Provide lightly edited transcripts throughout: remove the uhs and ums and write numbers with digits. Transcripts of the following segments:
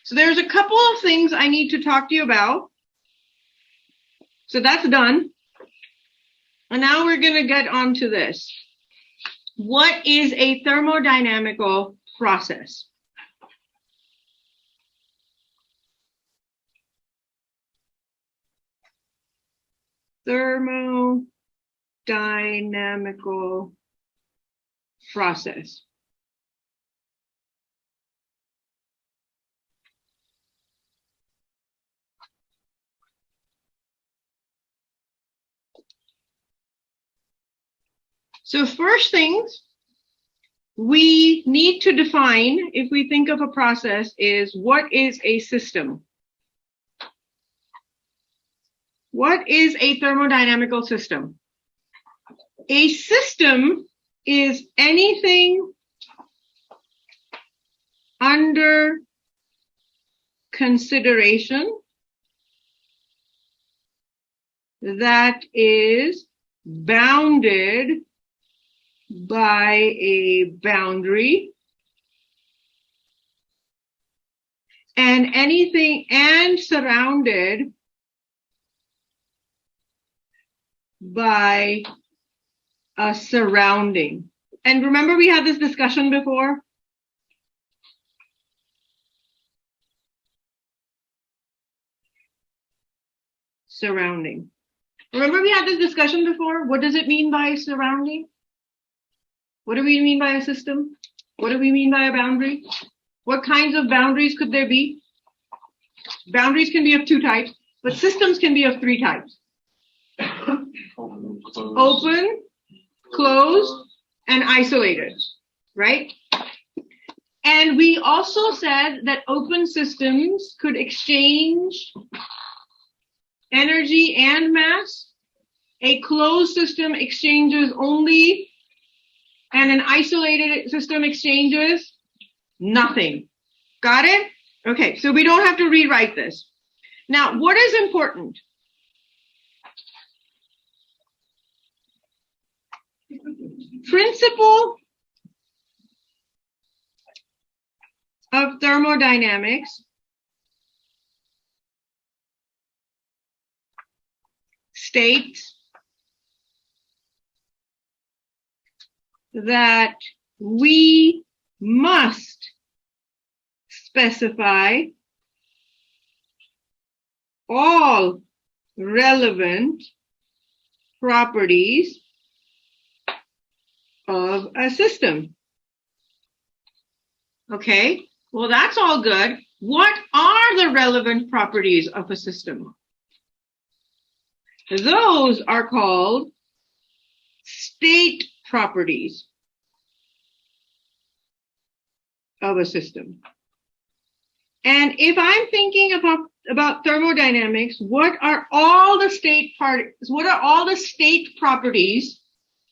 So there's a couple of things I need to talk to you about. So that's done. And now we're going to get on to this. What is a thermodynamical process? Thermodynamical process. So first things we need to define, if we think of a process, is what is a system? What is a thermodynamical system? A system is anything under consideration that is bounded by a boundary and surrounded by a surrounding. And remember, we had this discussion before. Surrounding. Remember, we had this discussion before. What does it mean by surrounding? What do we mean by a system? What do we mean by a boundary? What kinds of boundaries could there be? Boundaries can be of two types, but systems can be of three types. Open, closed, and isolated, right? And we also said that open systems could exchange energy and mass. A closed system exchanges only, and an isolated system exchanges nothing. Got it? Okay, so we don't have to rewrite this. Now, what is important? Principle of thermodynamics states that we must specify all relevant properties of a system. Okay, well, that's all good. What are the relevant properties of a system? Those are called state properties of a system. And if I'm thinking about thermodynamics, what are all the state properties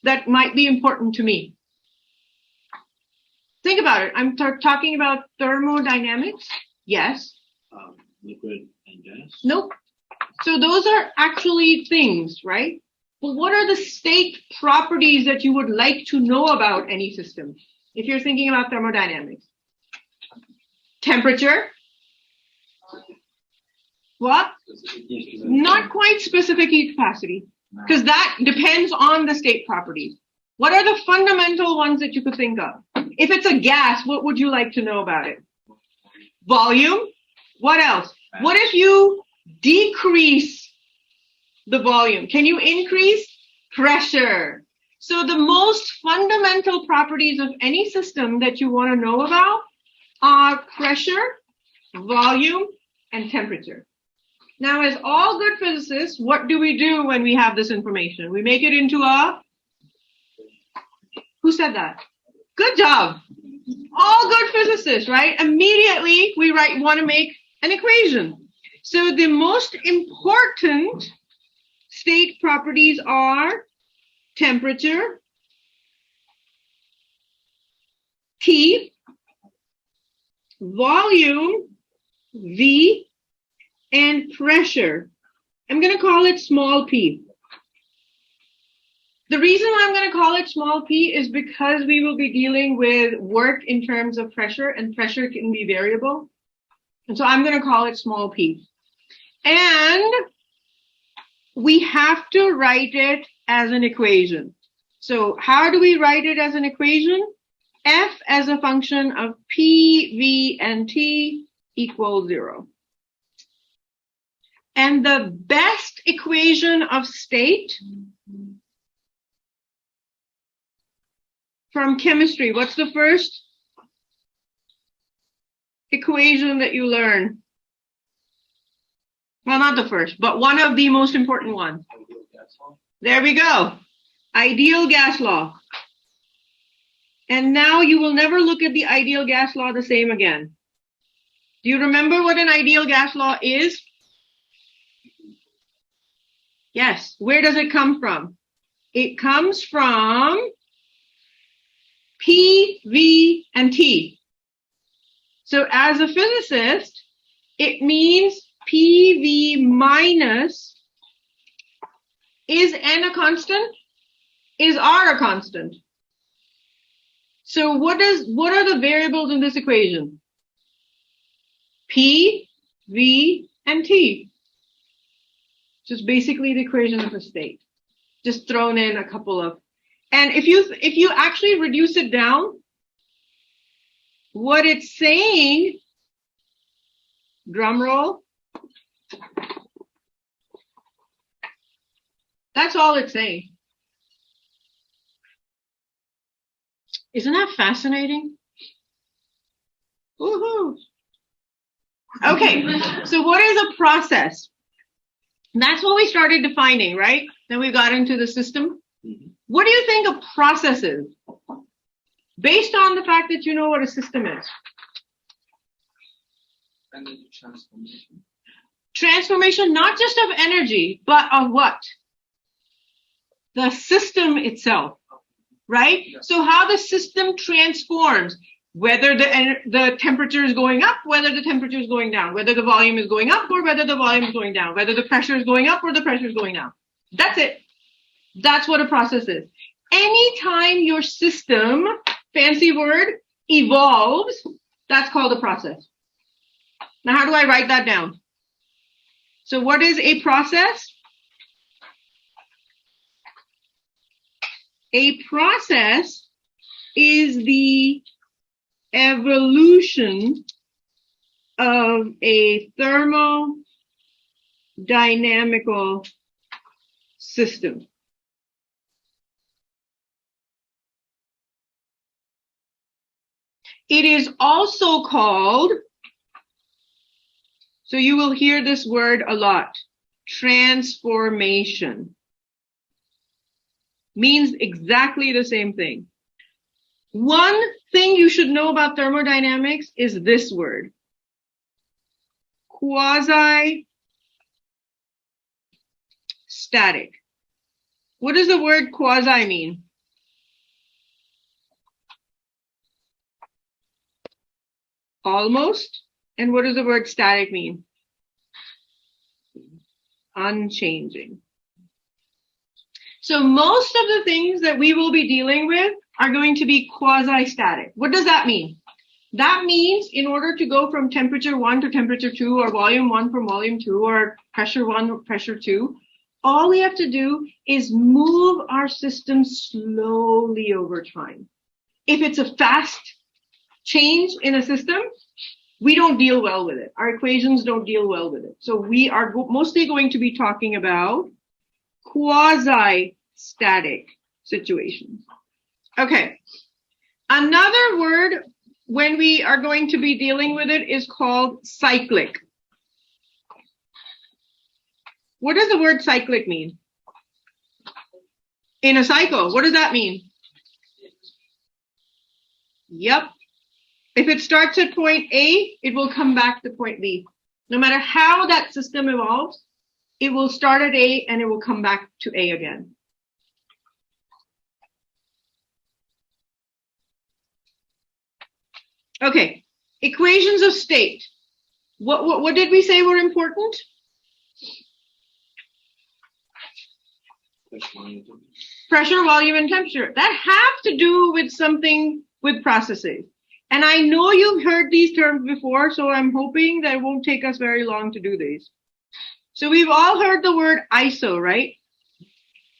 that might be important to me? Think about it. I'm talking about thermodynamics. Yes. Liquid and gas? Nope. So those are actually things, right? But what are the state properties that you would like to know about any system if you're thinking about thermodynamics? Temperature. What? Not quite specific heat capacity, because that depends on the state properties. What are the fundamental ones that you could think of? If it's a gas, what would you like to know about it? Volume. What else? What if you decrease the volume? Can you increase pressure? So the most fundamental properties of any system that you want to know about are pressure, volume, and temperature. Now, as all good physicists, what do we do when we have this information? We make it into a... Who said that? Good job. All good physicists, right? Immediately, we want to make an equation. So the most important state properties are temperature, T, volume, V, and pressure. I'm going to call it small p. The reason why I'm going to call it small p is because we will be dealing with work in terms of pressure, and pressure can be variable. And so I'm going to call it small p. And we have to write it as an equation. So how do we write it as an equation? F as a function of P, V, and T equals 0. And the best equation of state from chemistry, what's the first equation that you learn? Well, not the first, but one of the most important ones. There we go. Ideal gas law. And now you will never look at the ideal gas law the same again. Do you remember what an ideal gas law is? Yes. Where does it come from? It comes from P, V, and T. So as a physicist, it means PV minus, is N a constant? Is R a constant? So what are the variables in this equation? P, V, and T. Just basically the equation of a state. Just thrown in a couple of, and if you actually reduce it down, what it's saying, drum roll, that's all it's saying. Isn't that fascinating? Woohoo. Okay, so what is a process? That's what we started defining, right? Then we got into the system. What do you think a process is? Based on the fact that you know what a system is. Energy transformation. Transformation, not just of energy, but of what? The system itself, right? Yeah. So how the system transforms, whether the temperature is going up, whether the temperature is going down, whether the volume is going up or whether the volume is going down, whether the pressure is going up or the pressure is going down. That's it. That's what a process is. Anytime your system, fancy word, evolves, that's called a process. Now, how do I write that down? So what is a process? A process is the evolution of a thermodynamical system. It is also called, so you will hear this word a lot, transformation. Means exactly the same thing. One thing you should know about thermodynamics is this word, quasi-static. What does the word quasi mean? Almost. And what does the word static mean? Unchanging. So most of the things that we will be dealing with are going to be quasi-static. What does that mean? That means in order to go from temperature 1 to temperature 2 or volume 1 from volume 2 or pressure 1 or pressure 2, all we have to do is move our system slowly over time. If it's a fast change in a system, we don't deal well with it. Our equations don't deal well with it. So we are mostly going to be talking about quasi-static situations. Okay. Another word when we are going to be dealing with it is called cyclic. What does the word cyclic mean? In a cycle, what does that mean? Yep. If it starts at point A, it will come back to point B. No matter how that system evolves, it will start at A and it will come back to A again. Okay, equations of state. What did we say were important? Pressure, volume, and temperature. That have to do with something with processes. And I know you've heard these terms before, so I'm hoping that it won't take us very long to do these. So we've all heard the word ISO, right?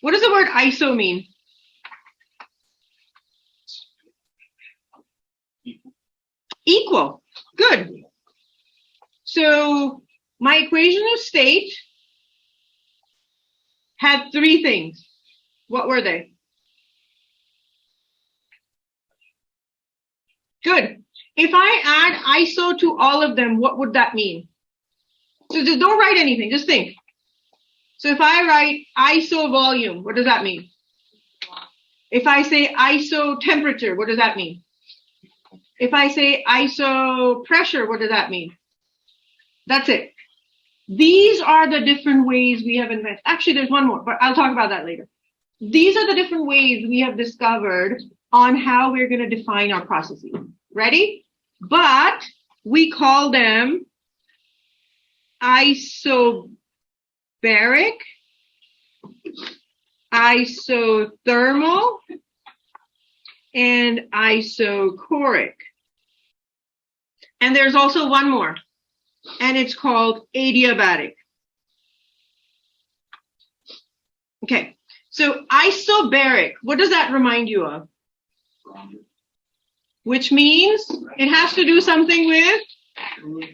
What does the word ISO mean? Equal. Good. So my equation of state had three things. What were they? Good. If I add ISO to all of them, what would that mean? So just don't write anything, just think. So if I write ISO volume, what does that mean? If I say ISO temperature, what does that mean? If I say ISO pressure, what does that mean? That's it. These are the different ways we have invented. Actually, there's one more, but I'll talk about that later. These are the different ways we have discovered on how we're going to define our processes. Ready? But we call them isobaric, isothermal, and isochoric. And there's also one more, and it's called adiabatic. Okay, so isobaric, what does that remind you of? Which means it has to do something with,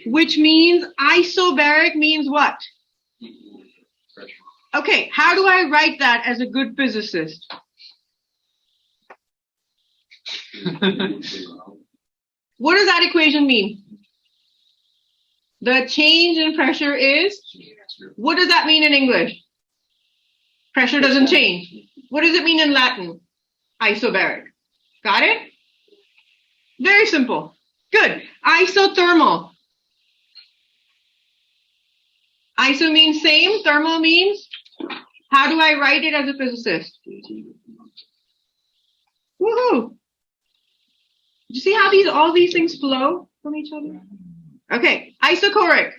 which means isobaric means what? Okay, how do I write that as a good physicist? What does that equation mean? The change in pressure is? What does that mean in English? Pressure doesn't change. What does it mean in Latin? Isobaric. Got it? Very simple. Good. Isothermal. Iso means same. Thermal means? How do I write it as a physicist? Woohoo. You see how all these things flow from each other? Okay. Isochoric.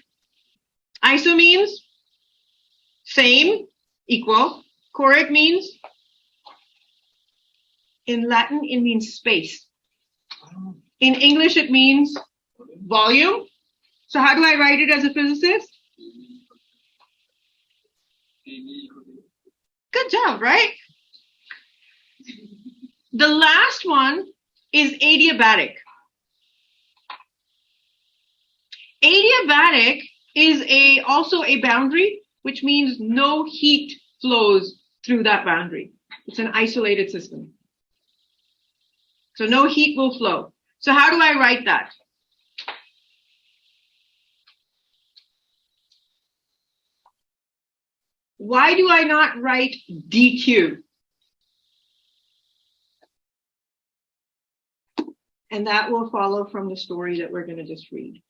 Iso means same, equal. Choric means, in Latin, it means space. In English, it means volume. So how do I write it as a physicist? Good job, right? The last one is adiabatic. Adiabatic is also a boundary, which means no heat flows through that boundary. It's an isolated system. So no heat will flow. So how do I write that? Why do I not write dq? And that will follow from the story that we're going to just read.